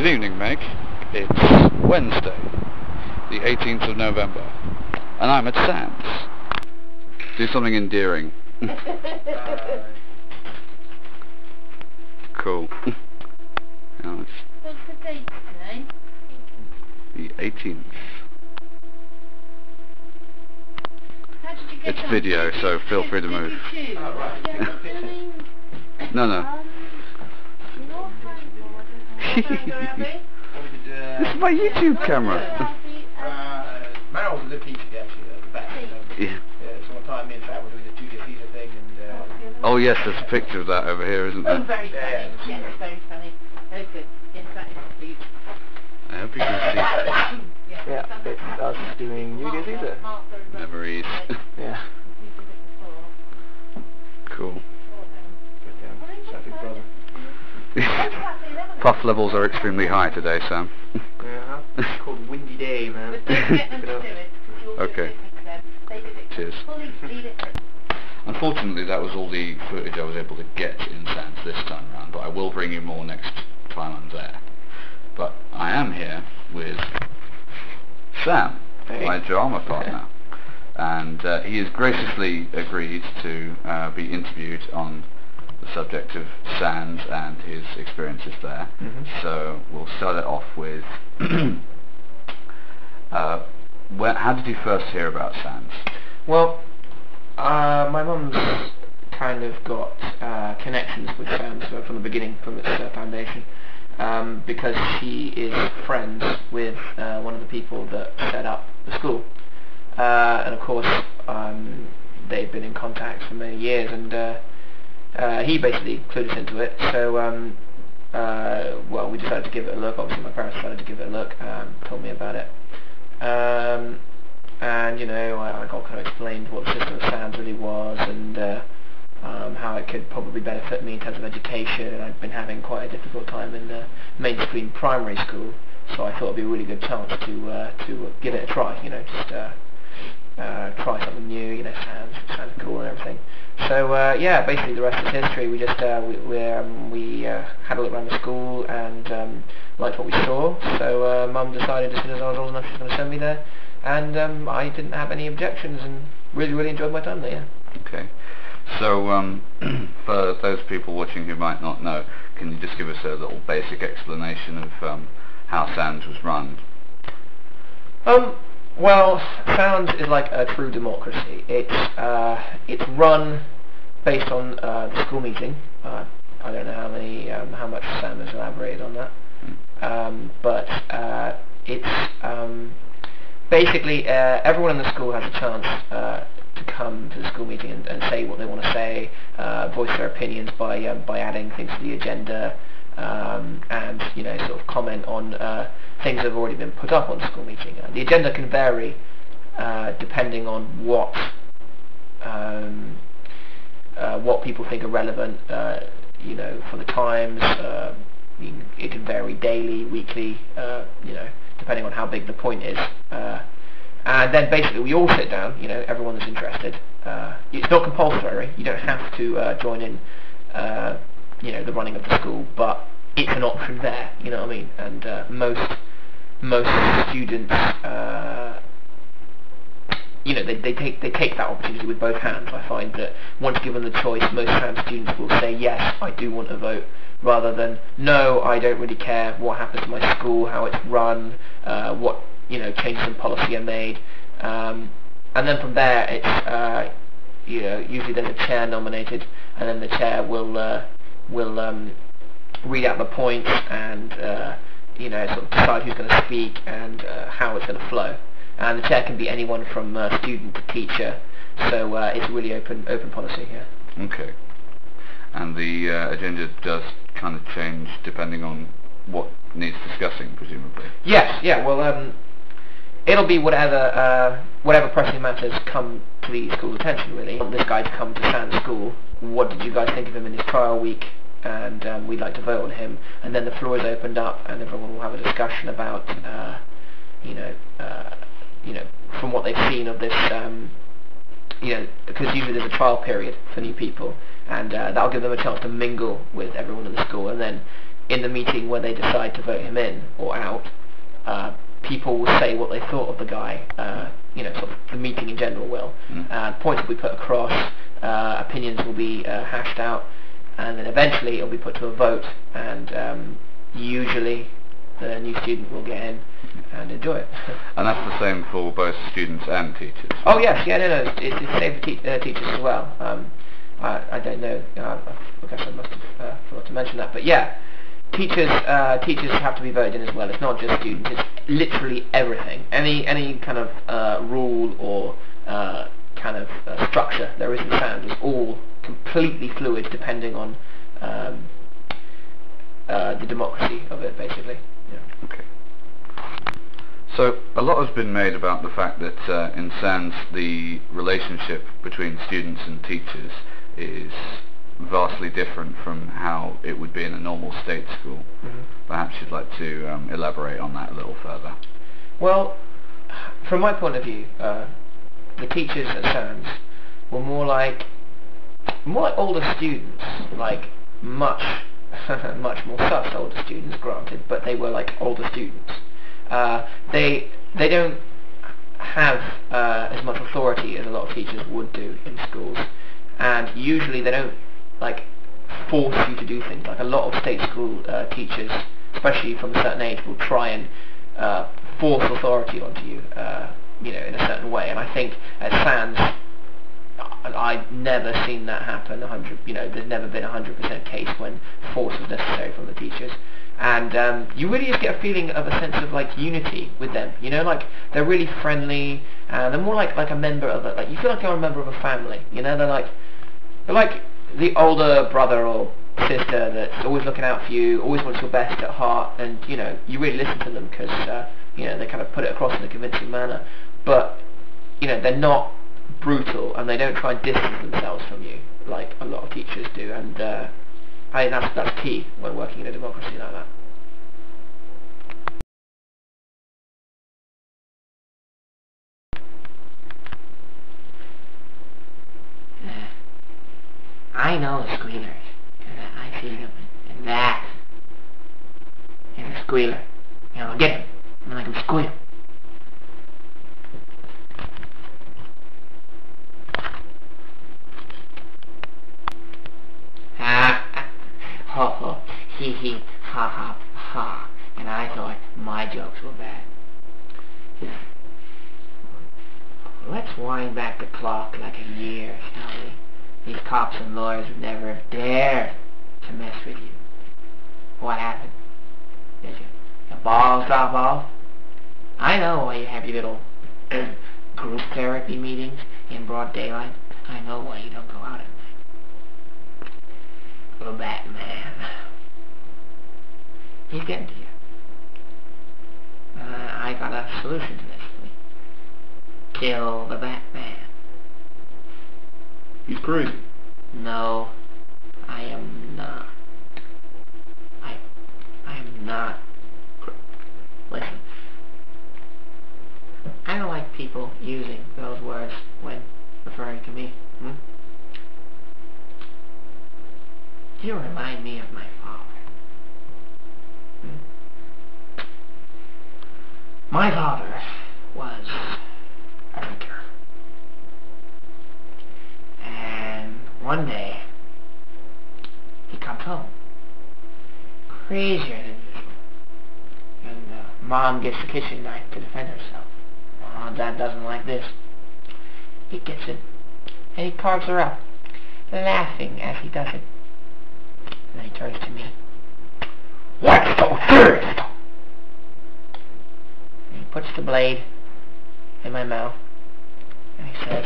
Good evening, Meg. It's Wednesday, the 18th of November, and I'm at Sam's. Do something endearing. Cool. What's the date today? The 18th. How did you get It's on? video, so feel free to move. Oh, right. No. This is my YouTube camera. Merrill was a good teacher actually at the back. Yeah. So one time me and Fran were doing the Julius Caesar thing and... Oh yes, there's a picture of that over here, isn't there? Oh, very funny. Yes, very funny. Very good. Yes, that is cute. I hope you can see. Yeah, it's us doing Julius Caesar. Memories. Yeah. Cool. Traffic brother. Puff levels are extremely high today, Sam. Yeah, it's called Windy Day, man. Okay. Cheers. Unfortunately, that was all the footage I was able to get in Sam's this time round, but I will bring you more next time I'm there. But I am here with Sam, my drama partner, and he has graciously agreed to be interviewed on the subject of Sands and his experiences there. So we'll start it off with how did you first hear about Sands? Well, my mum's kind of got connections with Sands from the beginning, from its foundation, because she is friends with one of the people that set up the school, and of course they've been in contact for many years, and he basically clued us into it. So well, we decided to give it a look. Obviously my parents decided to give it a look, told me about it, and you know, I got kind of explained what the system of Sands really was, and how it could probably benefit me in terms of education. And I'd been having quite a difficult time in the mainstream primary school, so I thought it'd be a really good chance to give it a try, you know, just try something new, you know, sounds cool and everything. So yeah, basically the rest is history. We just we had a look around the school and liked what we saw. So Mum decided as soon as I was old enough, she's going to send me there, and I didn't have any objections and really enjoyed my time there. Yeah. Okay. So for those people watching who might not know, can you just give us a little basic explanation of how Sands was run? Well, Sands is like a true democracy. It's run based on the school meeting. I don't know how much Sam has elaborated on that, but it's basically everyone in the school has a chance to come to the school meeting and say what they want to say, voice their opinions by adding things to the agenda, and you know, sort of comment on things that have already been put up on the school meeting. The agenda can vary depending on what people think are relevant, you know, for the times. It can vary daily, weekly, you know, depending on how big the point is. And then basically we all sit down, you know, everyone that's interested. It's not compulsory, you don't have to join in, you know, the running of the school, but it's an option there, you know what I mean? And most students, you know, they take that opportunity with both hands. I find that once given the choice, most trans students will say, yes, I do want to vote, rather than, no, I don't really care what happens to my school, how it's run, what, you know, changes in policy are made. And then from there, it's, you know, usually there's a chair nominated, and then the chair will read out the points and, you know, sort of decide who's going to speak and how it's going to flow. And the chair can be anyone from student to teacher, so it's a really open policy here. Okay. And the agenda does kind of change depending on what needs discussing, presumably? Yes, yeah, well, it'll be whatever pressing matters come to the school's attention, really. I want this guy to come to Sands School. What did you guys think of him in his trial week? And we'd like to vote on him. And then the floor is opened up, and everyone will have a discussion about, you know, from what they've seen of this, you know, because usually there's a trial period for new people, and that'll give them a chance to mingle with everyone in the school. And then in the meeting when they decide to vote him in or out, people will say what they thought of the guy, sort of the meeting in general will. Points will be put across, opinions will be hashed out, and then eventually it'll be put to a vote, and usually the new student will get in and enjoy it. And that's the same for both students and teachers? Oh yes, yeah, no, it's the same for teachers as well. I don't know, I guess I must have forgot to mention that, but yeah, teachers have to be voted in as well. It's not just students, it's literally everything. Any kind of rule or kind of structure there is in sound is all completely fluid depending on the democracy of it, basically. Yeah. Okay. So a lot has been made about the fact that in SANS the relationship between students and teachers is vastly different from how it would be in a normal state school. Perhaps you'd like to elaborate on that a little further. Well, from my point of view, the teachers at SANS were more like older students, like much more sus older students, granted, but they were like older students. They don't have as much authority as a lot of teachers would do in schools, and usually they don't like force you to do things. Like a lot of state school teachers, especially from a certain age, will try and force authority onto you, in a certain way. And I think at SANS, I've never seen that happen. There's never been 100% case when force was necessary from the teachers. And you really just get a feeling of a sense of like unity with them. Like they're really friendly, and they're more like a member of it. Like you feel like you're a member of a family. They're like the older brother or sister that's always looking out for you, always wants your best at heart, and you really listen to them because they kind of put it across in a convincing manner. But they're not brutal, and they don't try and distance themselves from you like a lot of teachers do. And I think that's key when working in a democracy like that. I know the squealers, because I see them, and that is a squealer. Get him, and make him squeal. Ho ho, he he, ha ha ha, and I thought my jokes were bad. Let's wind back the clock like a year, shall we? These cops and lawyers would never have dared to mess with you. What happened? Did your balls drop off? I know why you have your little group therapy meetings in broad daylight. I know why you don't go out at night. Little Batman. He's getting to you. I got a solution to this. Kill the Batman. He's crazy. No, I am not. I am not. Listen, I don't like people using those words when referring to me. You remind me of my father. My father was a drinker. And one day, he comes home, crazier than usual, and Mom gets the kitchen knife to defend herself. Oh, Dad doesn't like this. He gets it, and he carves her up, laughing as he does it. And then he turns to me. What's so serious? And he puts the blade in my mouth, and he says,